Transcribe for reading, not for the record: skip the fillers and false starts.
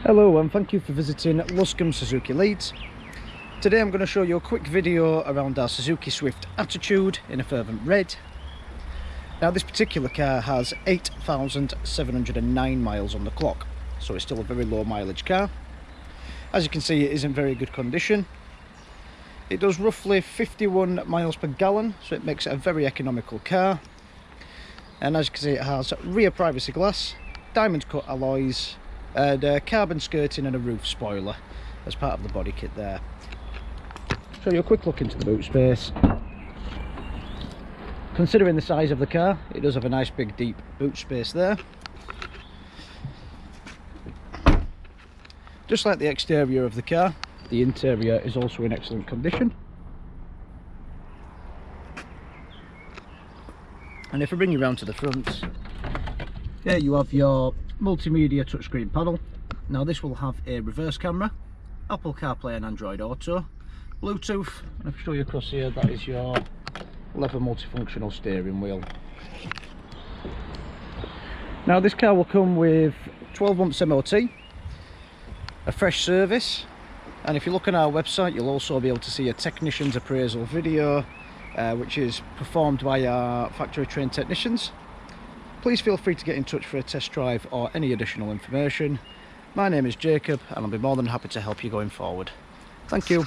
Hello and thank you for visiting Luscombe Suzuki Leeds. Today I'm going to show you a quick video around our Suzuki Swift Attitude in a fervent red. Now this particular car has 8,709 miles on the clock, so it's still a very low mileage car. As you can see, it is in very good condition. It does roughly 51 miles per gallon, so it makes it a very economical car. And as you can see, it has rear privacy glass, diamond cut alloys, and carbon skirting and a roof spoiler as part of the body kit there. Show you a quick look into the boot space. Considering the size of the car, it does have a nice big deep boot space there. Just like the exterior of the car, the interior is also in excellent condition. And if I bring you round to the front, here you have your multimedia touchscreen panel. Now this will have a reverse camera, Apple CarPlay and Android Auto, Bluetooth, and if I show you across here, that is your leather multifunctional steering wheel. Now this car will come with 12 months MOT, a fresh service, and if you look on our website you'll also be able to see a technician's appraisal video which is performed by our factory trained technicians. Please feel free to get in touch for a test drive or any additional information. My name is Jacob and I'll be more than happy to help you going forward. Thank you.